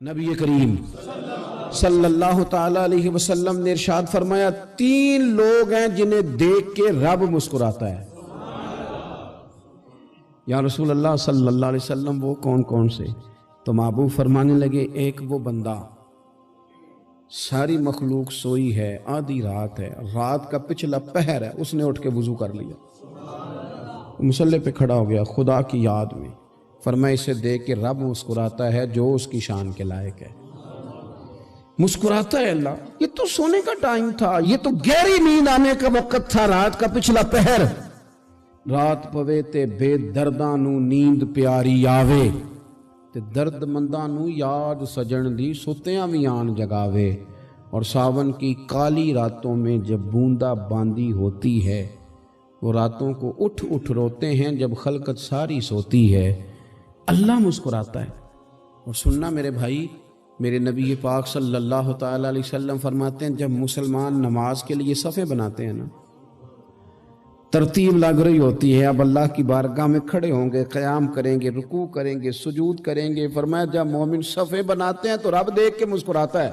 نبی کریم صلی اللہ تعالی علیہ وسلم نے ارشاد فرمایا 3 لوگ ہیں جنہیں دیکھ کے رب مسکراتا ہے۔ یا رسول اللہ صلی اللہ علیہ وسلم وہ کون کون سے؟ تو محبوب فرمانے لگے ایک وہ بندہ ساری مخلوق سوئی ہے، آدھی رات ہے، رات کا پچھلا پہر ہے، اس نے اٹھ کے وضو کر لیا، مصلی پہ کھڑا ہو گیا خدا کی یاد میں، فرمایا اسے دیکھ کے رب مسکراتا ہے جو اس کی شان کے لائق ہے۔ مسکراتا ہے اللہ، یہ تو سونے کا ٹائم تھا، یہ تو گہری نیند آنے کا وقت تھا، رات کا پچھلا پہر، رات پوے تے بے درداں نو نیند پیاری آوے تے درد منداں نو یاد سجن دی ستیاں وی آن جگاوے، اور ساون کی کالی راتوں میں جب بوندا باندی ہوتی ہے وہ راتوں کو اٹھ اٹھ روتے ہیں جب خلقت ساری سوتی ہے، اللہ مسکراتا ہے۔ اور سننا میرے بھائی، میرے نبی پاک صلی اللہ تعالی علیہ وسلم فرماتے ہیں جب مسلمان نماز کے لیے صفیں بناتے ہیں نا، ترتیب لگ رہی ہوتی ہے، اب اللہ کی بارگاہ میں کھڑے ہوں گے، قیام کریں گے، رکوع کریں گے، سجود کریں گے، فرمایا جب مومن صفیں بناتے ہیں تو رب دیکھ کے مسکراتا ہے،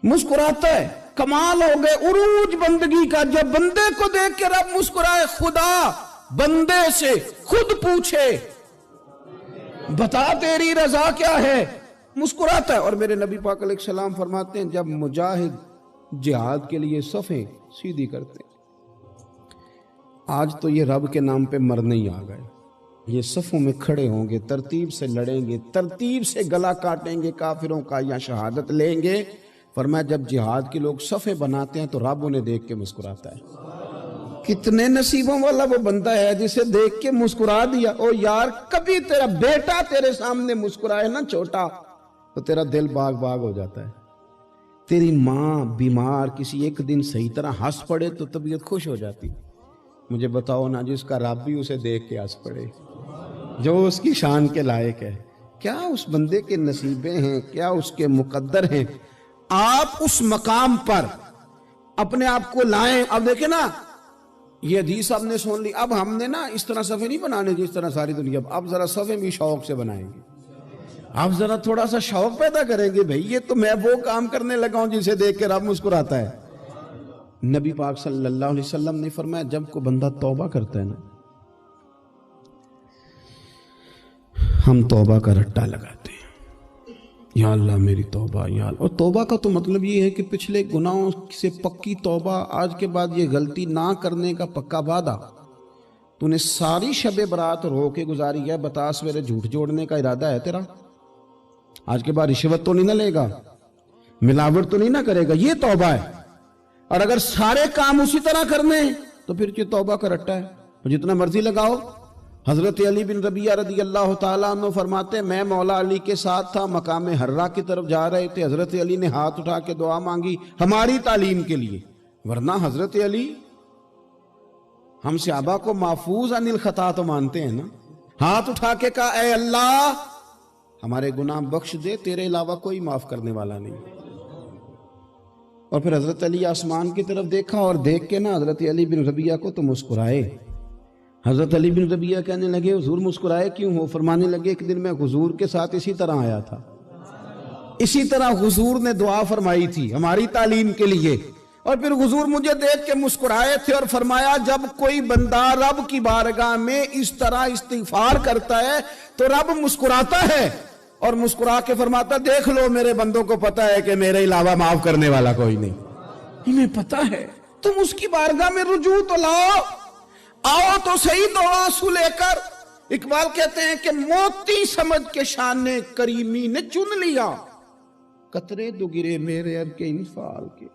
مسکراتا ہے۔ کمال ہو گئے عروج بندگی کا، جب بندے کو دیکھ کے رب مسکرائے، خدا بندے سے خود پوچھے بتا تیری رضا کیا ہے، مسکراتا ہے۔ اور میرے نبی پاک علیہ السلام فرماتے ہیں جب مجاہد جہاد کے لیے صفیں سیدھی کرتے ہیں، آج تو یہ رب کے نام پہ مرنے ہی آ گئے، یہ صفوں میں کھڑے ہوں گے، ترتیب سے لڑیں گے، ترتیب سے گلا کاٹیں گے کافروں کا یا شہادت لیں گے۔ فرمایا جب جہاد کے لوگ صفیں بناتے ہیں تو رب انہیں دیکھ کے مسکراتا ہے۔ کتنے نصیبوں والا وہ بندہ ہے جسے دیکھ کے مسکرا دیا۔ او یار، کبھی تیرا بیٹا تیرے سامنے مسکرائے نا چھوٹا تو تیرا دل باغ باغ ہو جاتا ہے۔ تیری ماں بیمار کسی ایک دن صحیح طرح ہنس پڑے تو طبیعت خوش ہو جاتی۔ مجھے بتاؤ نا جس کا رب بھی اسے دیکھ کے ہنس پڑے، جو اس کی شان کے لائق ہے، کیا اس بندے کے نصیبیں ہیں، کیا اس کے مقدر ہیں۔ آپ اس مقام پر اپنے آپ کو لائیں۔ اب دیکھیں نا، یہ حدیث آپ نے سن لی، اب ہم نے نا اس طرح صفحے نہیں بنانے جس طرح ساری دنیا، اب ذرا صفحے بھی شوق سے بنائیں گے، اب ذرا تھوڑا سا شوق پیدا کریں گے۔ بھئی یہ تو میں وہ کام کرنے لگا ہوں جسے دیکھ کے رب مسکراتا ہے۔ نبی پاک صلی اللہ علیہ وسلم نے فرمایا جب کوئی بندہ توبہ کرتا ہے نا، ہم توبہ کا رٹا لگاتے ہیں، یا اللہ میری توبہ، یا اللہ۔ اور توبہ کا تو مطلب یہ ہے کہ پچھلے گناہوں سے پکی توبہ، آج کے بعد یہ غلطی نہ کرنے کا پکا وعدہ۔ تو نے ساری شب برات رو کے گزاری ہے، بتا سویرے جھوٹ جوڑنے کا ارادہ ہے تیرا؟ آج کے بعد رشوت تو نہیں نہ لے گا، ملاوٹ تو نہیں نہ کرے گا، یہ توبہ ہے۔ اور اگر سارے کام اسی طرح کرنے تو پھر یہ توبہ کا رٹا ہے، جتنا مرضی لگاؤ۔ حضرت علی بن ربیعہ رضی اللہ تعالیٰ عنہ فرماتے ہیں میں مولا علی کے ساتھ تھا، مقام حرہ کی طرف جا رہے تھے، حضرت علی نے ہاتھ اٹھا کے دعا مانگی ہماری تعلیم کے لیے، ورنہ حضرت علی ہم صحابہ کو محفوظ عن الخطا تو مانتے ہیں نا۔ ہاتھ اٹھا کے کہا اے اللہ ہمارے گناہ بخش دے، تیرے علاوہ کوئی معاف کرنے والا نہیں۔ اور پھر حضرت علی آسمان کی طرف دیکھا اور دیکھ کے نا حضرت علی بن ربیعہ کو تو مسکرائے۔ حضرت علی بن ربیعہ کہنے لگے حضور مسکرائے کیوں ہو؟ فرمانے لگے ایک دن میں حضور کے ساتھ اسی طرح آیا تھا، اسی طرح حضور نے دعا فرمائی تھی ہماری تعلیم کے لیے، اور پھر حضور مجھے دیکھ کے مسکرائے تھے اور فرمایا جب کوئی بندہ رب کی بارگاہ میں اس طرح استغفار کرتا ہے تو رب مسکراتا ہے، اور مسکرا کے فرماتا دیکھ لو میرے بندوں کو پتا ہے کہ میرے علاوہ معاف کرنے والا کوئی نہیں، انہیں پتا ہے، تم اس کی بارگاہ میں رجوع تو لاؤ، آؤ تو صحیح دو آنسو لے کر۔ اقبال کہتے ہیں کہ موتی سمجھ کے شان کریمی نے چن لیا، قطرے دو گرے میرے اب کے انفعال کے،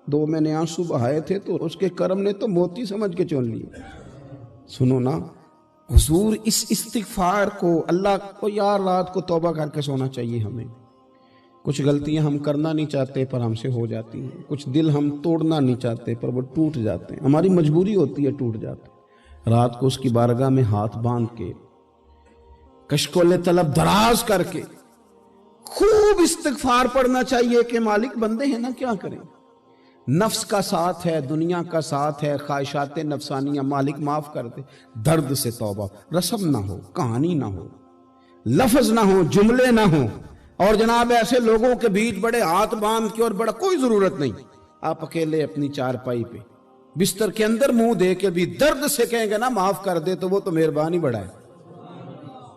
دو میں نے آنسو بہائے تھے تو اس کے کرم نے تو موتی سمجھ کے چن لیا۔ سنو نا حضور اس استغفار کو، اللہ کو یار رات کو توبہ کر کے سونا چاہیے ہمیں۔ کچھ غلطیاں ہم کرنا نہیں چاہتے پر ہم سے ہو جاتی ہیں، کچھ دل ہم توڑنا نہیں چاہتے پر وہ ٹوٹ جاتے ہیں، ہماری مجبوری ہوتی ہے ٹوٹ جاتے ہیں۔ رات کو اس کی بارگاہ میں ہاتھ باندھ کے کشکول طلب دراز کر کے خوب استغفار پڑھنا چاہیے کہ مالک بندے ہیں نا کیا کریں، نفس کا ساتھ ہے، دنیا کا ساتھ ہے، خواہشات نفسانیہ، مالک معاف کر دے۔ درد سے توبہ، رسم نہ ہو، کہانی نہ ہو، لفظ نہ ہو، جملے نہ ہو، اور جناب ایسے لوگوں کے بیچ بڑے ہاتھ باندھ کے اور بڑا کوئی ضرورت نہیں، آپ اکیلے اپنی چارپائی پہ بستر کے اندر منہ دے کے بھی درد سے کہیں گے نا معاف کر دے تو وہ تو مہربانی بڑا ہے۔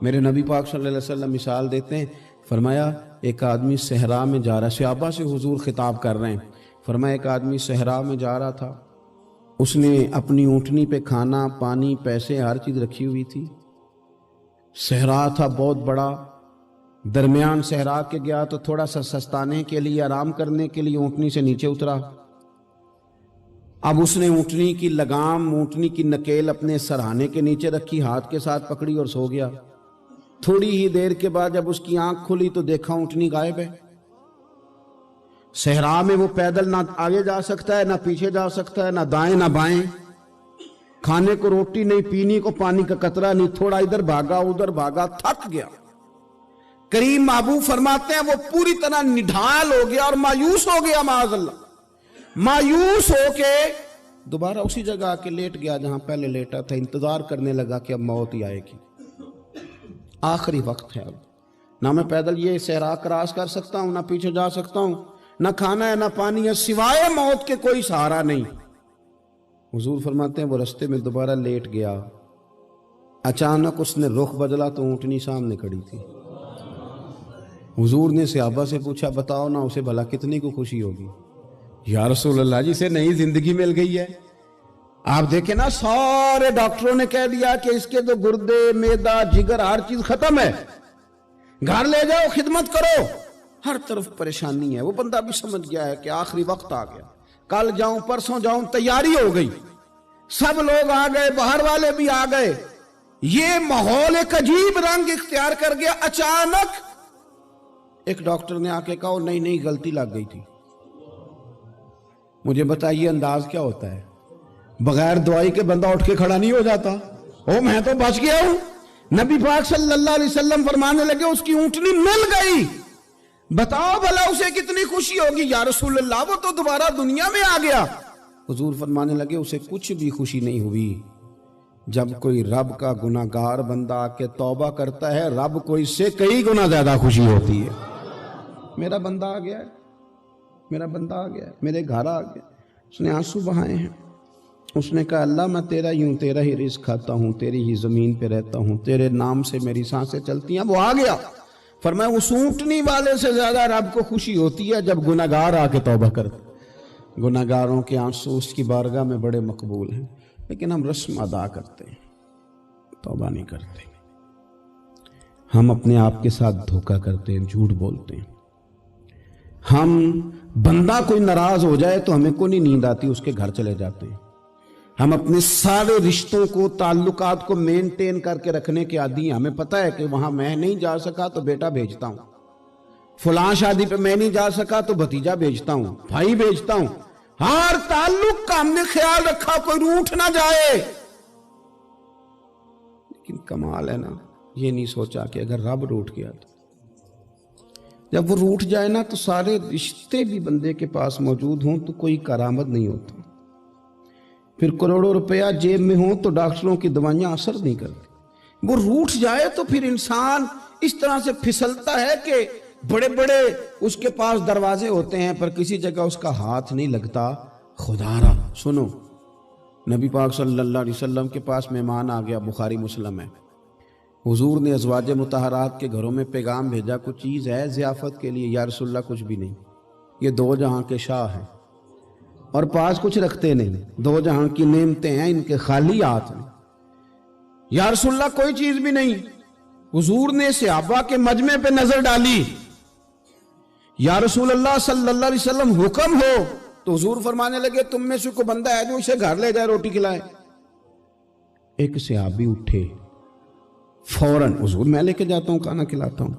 میرے نبی پاک صلی اللہ علیہ وسلم مثال دیتے ہیں، فرمایا ایک آدمی صحرا میں جا رہا، صحابہ سے حضور خطاب کر رہے ہیں، فرمایا ایک آدمی صحرا میں جا رہا تھا، اس نے اپنی اونٹنی پہ کھانا پانی پیسے ہر چیز رکھی ہوئی تھی، صحرا تھا بہت بڑا، درمیان صحرا کے گیا تو تھوڑا سا سستانے کے لیے آرام کرنے کے لیے اونٹنی سے نیچے اترا، اب اس نے اونٹنی کی لگام اونٹنی کی نکیل اپنے سرہانے کے نیچے رکھی، ہاتھ کے ساتھ پکڑی اور سو گیا۔ تھوڑی ہی دیر کے بعد جب اس کی آنکھ کھلی تو دیکھا اونٹنی غائب ہے۔ صحرا میں وہ پیدل نہ آگے جا سکتا ہے نہ پیچھے جا سکتا ہے، نہ دائیں نہ بائیں، کھانے کو روٹی نہیں، پینے کو پانی کا قطرہ نہیں، تھوڑا ادھر بھاگا ادھر بھاگا، تھک گیا۔ کریم محبوب فرماتے ہیں وہ پوری طرح نڈھال ہو گیا اور مایوس ہو گیا، معاذ اللہ، مایوس ہو کے دوبارہ اسی جگہ آ کے لیٹ گیا جہاں پہلے لیٹا تھا، انتظار کرنے لگا کہ اب موت ہی آئے گی، آخری وقت ہے، اب نہ میں پیدل یہ صحرا کراس کر سکتا ہوں، نہ پیچھے جا سکتا ہوں، نہ کھانا ہے نہ پانی ہے، سوائے موت کے کوئی سہارا نہیں۔ حضور فرماتے ہیں وہ رستے میں دوبارہ لیٹ گیا، اچانک اس نے رخ بدلا تو اونٹنی سامنے کھڑی تھی۔ حضور نے صحابہ سے پوچھا بتاؤ نا اسے بھلا کتنی کو خوشی ہوگی؟ یا رسول اللہ جی سے نئی زندگی مل گئی ہے۔ آپ دیکھیں نا سارے ڈاکٹروں نے کہہ دیا کہ اس کے تو گردے معدہ جگر ہر چیز ختم ہے، گھر لے جاؤ خدمت کرو، ہر طرف پریشانی ہے۔ وہ بندہ بھی سمجھ گیا ہے کہ آخری وقت آ گیا، کل جاؤں پرسوں جاؤں، تیاری ہو گئی، سب لوگ آ گئے، باہر والے بھی آ گئے، یہ ماحول ایک عجیب رنگ اختیار کر گیا۔ اچانک ایک ڈاکٹر نے آ کے کہا نہیں نہیں غلطی لگ گئی تھی۔ مجھے بتائیے انداز کیا ہوتا ہے؟ بغیر دوائی کے بندہ اٹھ کے کھڑا نہیں ہو جاتا، او میں تو بچ گیا ہوں۔ نبی پاک صلی اللہ علیہ وسلم فرمانے لگے اس کی اونٹنی مل گئی، بتاؤ بھلا اسے کتنی خوشی ہوگی؟ یا رسول اللہ وہ تو دوبارہ دنیا میں آ گیا۔ حضور فرمانے لگے اسے کچھ بھی خوشی نہیں ہوئی۔ جب کوئی رب کا گناہگار بندہ آ کے توبہ کرتا ہے، رب کو اس سے کئی گنا زیادہ خوشی ہوتی ہے۔ میرا بندہ آ گیا ہے، میرا بندہ آ گیا ہے، میرے گھر آ گیا۔ اس نے آنسو بہائے ہیں، اس نے کہا اللہ میں تیرا ہی ہوں، تیرا ہی رزق کھاتا ہوں، تیری ہی زمین پہ رہتا ہوں، تیرے نام سے میری سانسیں چلتی ہیں۔ وہ آ گیا۔ فرمایا اس اونٹنی والے سے زیادہ رب کو خوشی ہوتی ہے جب گناہگار آ کے توبہ کرتے۔ گناہگاروں کے آنسو اس کی بارگاہ میں بڑے مقبول ہیں، لیکن ہم رسم ادا کرتے ہیں، توبہ نہیں کرتے۔ ہم اپنے آپ کے ساتھ دھوکہ کرتے ہیں، جھوٹ بولتے ہیں۔ ہم بندہ کوئی ناراض ہو جائے تو ہمیں کو نہیں نیند آتی، اس کے گھر چلے جاتے ہیں۔ ہم اپنے سارے رشتوں کو تعلقات کو مینٹین کر کے رکھنے کے عادی ہیں۔ ہمیں پتہ ہے کہ وہاں میں نہیں جا سکا تو بیٹا بھیجتا ہوں، فلاں شادی پہ میں نہیں جا سکا تو بھتیجا بھیجتا ہوں، بھائی بھیجتا ہوں، ہر تعلق کا ہم نے خیال رکھا کوئی روٹھ نہ جائے۔ لیکن کمال ہے نا، یہ نہیں سوچا کہ اگر رب روٹھ گیا تو جب وہ روٹھ جائے نا تو سارے رشتے بھی بندے کے پاس موجود ہوں تو کوئی کرامت نہیں ہوتا، پھر کروڑوں روپیہ جیب میں ہوں تو ڈاکٹروں کی دوائیاں اثر نہیں کرتی۔ وہ روٹھ جائے تو پھر انسان اس طرح سے پھسلتا ہے کہ بڑے بڑے اس کے پاس دروازے ہوتے ہیں پر کسی جگہ اس کا ہاتھ نہیں لگتا۔ خدا را سنو، نبی پاک صلی اللہ علیہ وسلم کے پاس مہمان آ گیا، بخاری مسلم ہے، حضور نے ازواج مطہرات کے گھروں میں پیغام بھیجا کچھ چیز ہے ضیافت کے لیے؟ یا رسول اللہ کچھ بھی نہیں، یہ دو جہاں کے شاہ ہیں اور پاس کچھ رکھتے نہیں، دو جہاں کی نعمتیں ہیں ان کے خالی ہاتھ میں۔ یا رسول اللہ کوئی چیز بھی نہیں۔ حضور نے صحابہ کے مجمع پہ نظر ڈالی، یا رسول اللہ صلی اللہ علیہ وسلم حکم ہو، تو حضور فرمانے لگے تم میں سے کوئی بندہ ہے جو اسے گھر لے جائے روٹی کھلائے؟ ایک صحابی اٹھے فوراً، حضور میں لے کے جاتا ہوں کھانا کھلاتا ہوں۔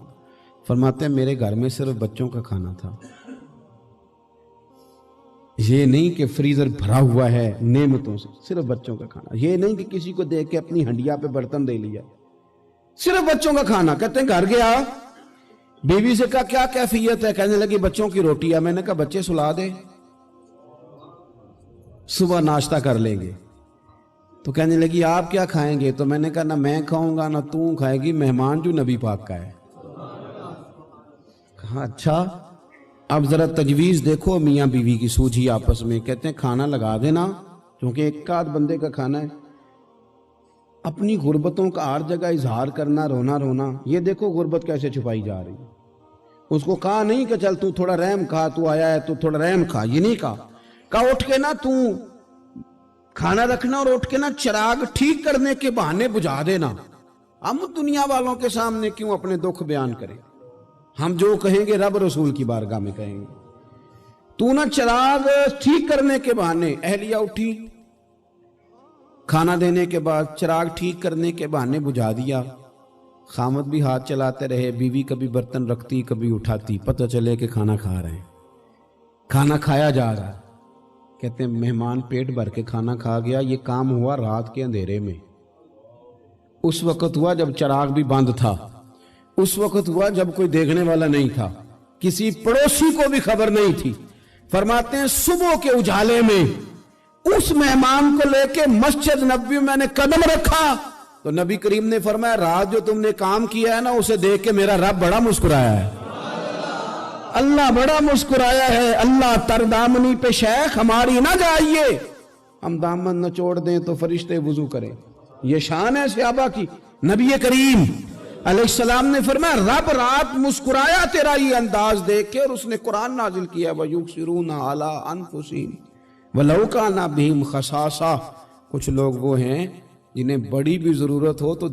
فرماتے ہیں میرے گھر میں صرف بچوں کا کھانا تھا، یہ نہیں کہ فریزر بھرا ہوا ہے نعمتوں سے، صرف بچوں کا کھانا۔ یہ نہیں کہ کسی کو دیکھ کے اپنی ہنڈیا پہ برتن دے لیا، صرف بچوں کا کھانا۔ کہتے ہیں گھر گیا، بیوی سے کہا کیا کیفیت ہے؟ کہنے لگی بچوں کی روٹی ہے۔ میں نے کہا بچے سلا دے، صبح ناشتہ کر لیں گے۔ تو کہنے لگی آپ کیا کھائیں گے؟ تو میں نے کہا نہ میں کھاؤں گا نہ تو کھائے گی، مہمان جو نبی پاک کا ہے۔ کہا اچھا اب ذرا تجویز دیکھو میاں بیوی کی سوجھی آپس میں. کہتے ہیں کھانا لگا دینا کیونکہ ایک آدھ بندے کا کھانا ہے. اپنی غربتوں کا ہر جگہ اظہار کرنا, رونا رونا. یہ دیکھو غربت کیسے چھپائی جا رہی. اس کو کہا نہیں کہ چل تو تھوڑا رحم کھا, تو آیا ہے تو تھوڑا رحم کھا, یہ نہیں کہا اٹھ کے نا تو کھانا رکھنا اور اٹھ کے نا چراغ ٹھیک کرنے کے بہانے بجھا دینا. ہم دنیا والوں کے سامنے کیوں اپنے دکھ بیان کریں؟ ہم جو کہیں گے رب رسول کی بارگاہ میں کہیں گے. تو نا چراغ ٹھیک کرنے کے بہانے. اہلیہ اٹھی, کھانا دینے کے بعد چراغ ٹھیک کرنے کے بہانے بجھا دیا. خامد بھی ہاتھ چلاتے رہے, بیوی کبھی برتن رکھتی کبھی اٹھاتی, پتہ چلے کہ کھانا کھا رہے ہیں, کھانا کھایا جا رہا ہے. کہتے ہیں مہمان پیٹ بھر کے کھانا کھا گیا. یہ کام ہوا رات کے اندھیرے میں, اس وقت ہوا جب چراغ بھی بند تھا, اس وقت ہوا جب کوئی دیکھنے والا نہیں تھا, کسی پڑوسی کو بھی خبر نہیں تھی. فرماتے ہیں صبح کے اجالے میں اس مہمان کو لے کے مسجد نبوی میں نے قدم رکھا تو نبی کریم نے فرمایا رات جو تم نے کام کیا ہے نا اسے دیکھ کے میرا رب بڑا مسکرایا ہے. اللہ بڑا مسکرایا ہے. اللہ تر دامنی پہ شیخ ہماری نہ جائیے, ہم دامن نچوڑ دیں تو فرشتے وضو کریں. یہ شان ہے صحابہ کی. نبی کریم علیہ السلام نے فرمایا رب رات مسکرایا تیرا یہ انداز دیکھ کے, اور اس نے قرآن نازل کیا وَيُؤْثِرُونَ عَلَىٰ أَنفُسِهِمْ وَلَوْ كَانَ بِهِمْ خَصَاصَةٌ. کچھ لوگ وہ ہیں جنہیں بڑی بھی ضرورت ہو تو